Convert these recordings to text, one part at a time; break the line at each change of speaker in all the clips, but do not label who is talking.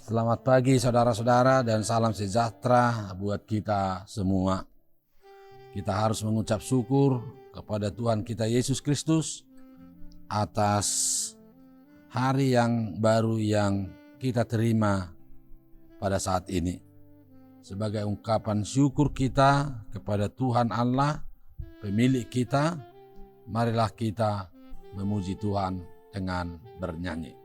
Selamat pagi saudara-saudara dan salam sejahtera buat kita semua. Kita harus mengucap syukur kepada Tuhan kita Yesus Kristus atas hari yang baru yang kita terima pada saat ini. Sebagai ungkapan syukur kita kepada Tuhan Allah, pemilik kita, marilah kita memuji Tuhan dengan bernyanyi.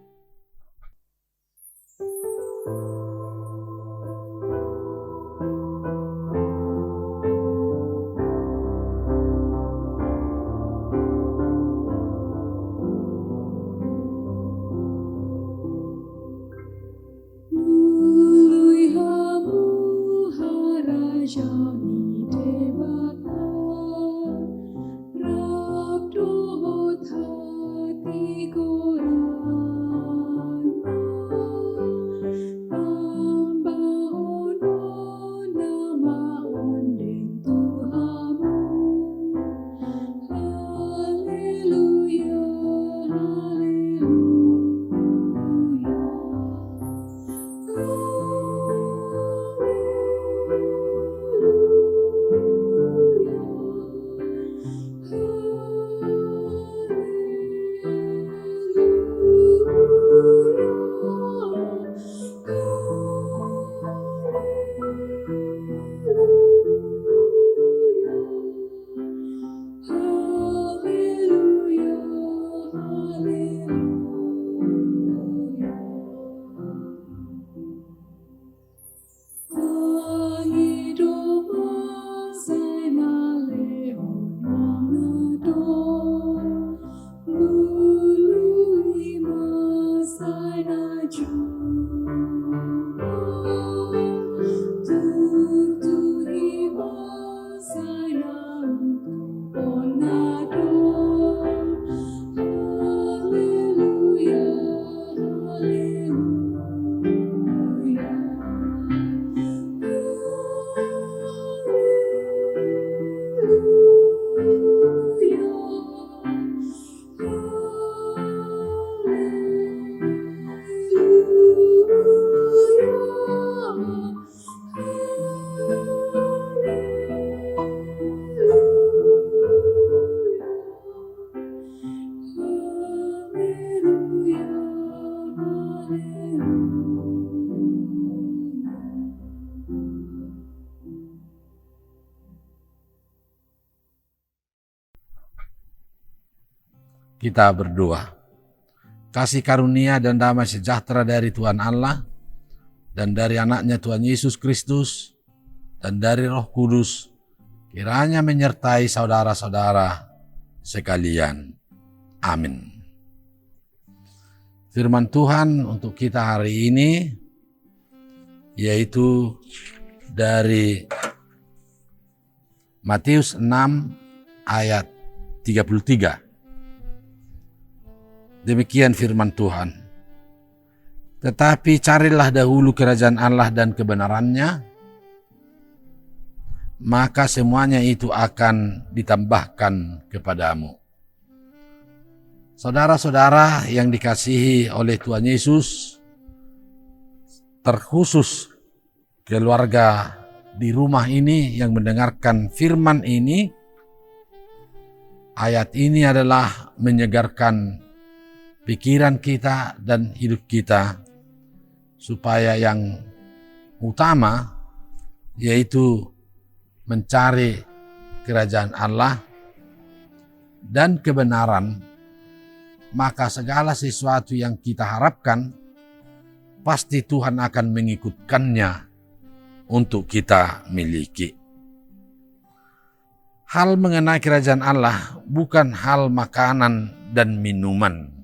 Kita berdoa. Kasih karunia dan damai sejahtera dari Tuhan Allah dan dari anaknya Tuhan Yesus Kristus dan dari Roh Kudus kiranya menyertai saudara-saudara sekalian. Amin. Firman Tuhan untuk kita hari ini yaitu dari Matius 6 ayat 33. Demikian firman Tuhan. Tetapi carilah dahulu kerajaan Allah dan kebenarannya, maka semuanya itu akan ditambahkan kepadamu. Saudara-saudara yang dikasihi oleh Tuhan Yesus, terkhusus keluarga di rumah ini yang mendengarkan firman ini, ayat ini adalah menyegarkan pikiran kita dan hidup kita supaya yang utama yaitu mencari kerajaan Allah dan kebenaran, maka segala sesuatu yang kita harapkan pasti Tuhan akan mengikutkannya untuk kita miliki. Hal mengenai kerajaan Allah bukan hal makanan dan minuman.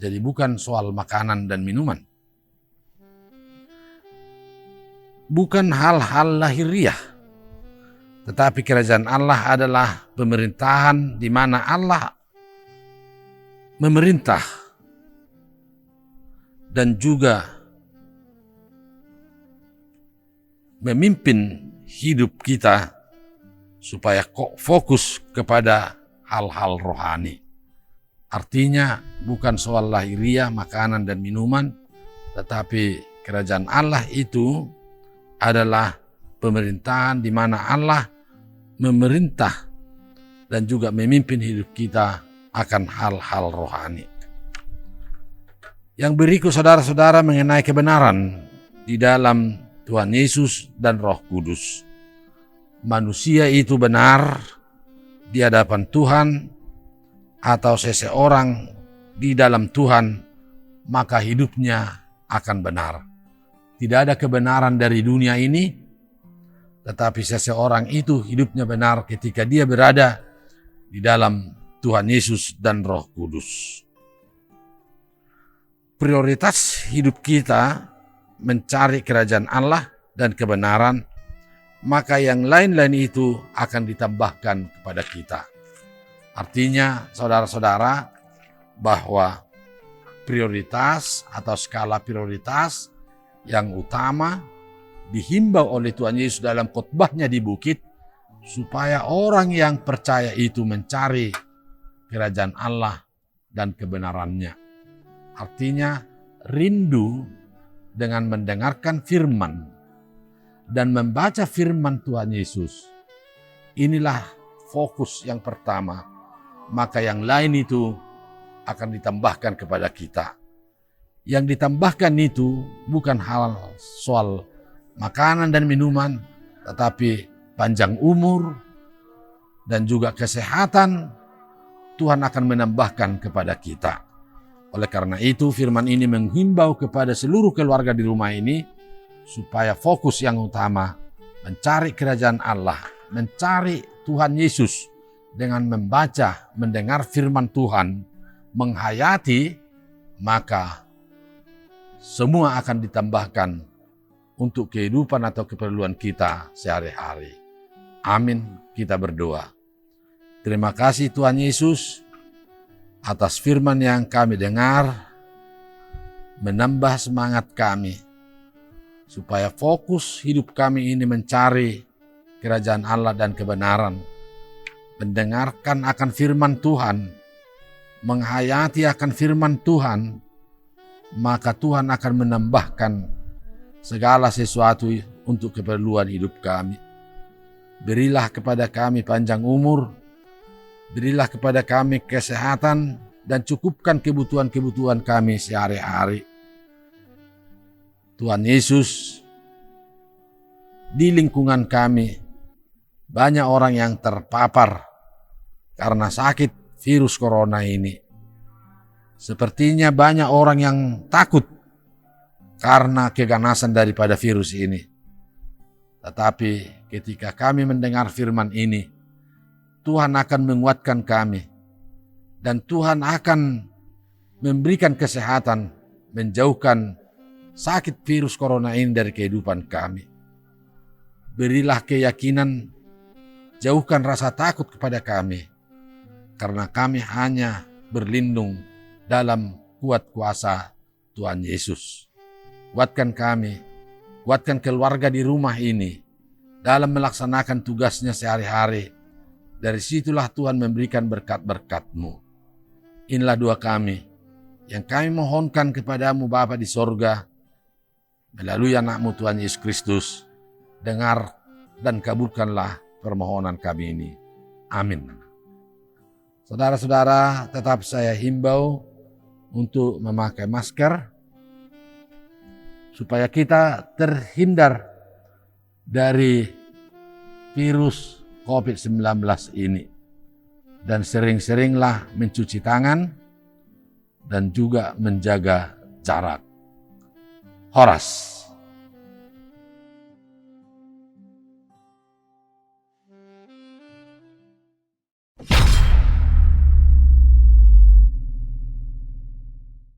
Jadi bukan soal makanan dan minuman. Bukan hal-hal lahiriah. Tetapi kerajaan Allah adalah pemerintahan di mana Allah memerintah dan juga memimpin hidup kita supaya fokus kepada hal-hal rohani. Artinya bukan soal lahiriah, makanan dan minuman, tetapi Kerajaan Allah itu adalah pemerintahan di mana Allah memerintah dan juga memimpin hidup kita akan hal-hal rohani. Yang berikut saudara-saudara mengenai kebenaran di dalam Tuhan Yesus dan Roh Kudus. Manusia itu benar di hadapan Tuhan atau seseorang di dalam Tuhan, maka hidupnya akan benar. Tidak ada kebenaran dari dunia ini, tetapi seseorang itu hidupnya benar ketika dia berada di dalam Tuhan Yesus dan Roh Kudus. Prioritas hidup kita mencari kerajaan Allah dan kebenaran, maka yang lain-lain itu akan ditambahkan kepada kita. Artinya, saudara-saudara, bahwa prioritas atau skala prioritas yang utama dihimbau oleh Tuhan Yesus dalam khotbahnya di bukit, supaya orang yang percaya itu mencari kerajaan Allah dan kebenarannya. Artinya rindu dengan mendengarkan firman dan membaca firman Tuhan Yesus. Inilah fokus yang pertama, maka yang lain itu akan ditambahkan kepada kita. Yang ditambahkan itu bukan hal soal makanan dan minuman, tetapi panjang umur dan juga kesehatan Tuhan akan menambahkan kepada kita. Oleh karena itu firman ini menghimbau kepada seluruh keluarga di rumah ini supaya fokus yang utama mencari kerajaan Allah, mencari Tuhan Yesus dengan membaca, mendengar firman Tuhan, menghayati, maka semua akan ditambahkan untuk kehidupan atau keperluan kita sehari-hari. Amin, kita berdoa. Terima kasih Tuhan Yesus atas firman yang kami dengar, menambah semangat kami, supaya fokus hidup kami ini mencari kerajaan Allah dan kebenaran, mendengarkan akan firman Tuhan, menghayati akan firman Tuhan, maka Tuhan akan menambahkan segala sesuatu untuk keperluan hidup kami. Berilah kepada kami panjang umur, berilah kepada kami kesehatan, dan cukupkan kebutuhan-kebutuhan kami sehari-hari. Tuhan Yesus, di lingkungan kami banyak orang yang terpapar karena sakit virus corona ini. Sepertinya banyak orang yang takut karena keganasan daripada virus ini. Tetapi ketika kami mendengar firman ini, Tuhan akan menguatkan kami dan Tuhan akan memberikan kesehatan, menjauhkan sakit virus corona ini dari kehidupan kami. Berilah keyakinan, jauhkan rasa takut kepada kami, karena kami hanya berlindung dalam kuat kuasa Tuhan Yesus. Kuatkan kami, kuatkan keluarga di rumah ini dalam melaksanakan tugasnya sehari-hari. Dari situlah Tuhan memberikan berkat-berkat-Mu. Inilah doa kami yang kami mohonkan kepadamu Bapa di sorga, melalui anak-Mu Tuhan Yesus Kristus. Dengar dan kabulkanlah permohonan kami ini. Amin. Saudara-saudara, tetap saya himbau untuk memakai masker supaya kita terhindar dari virus COVID-19 ini. Dan sering-seringlah mencuci tangan dan juga menjaga jarak. Horas.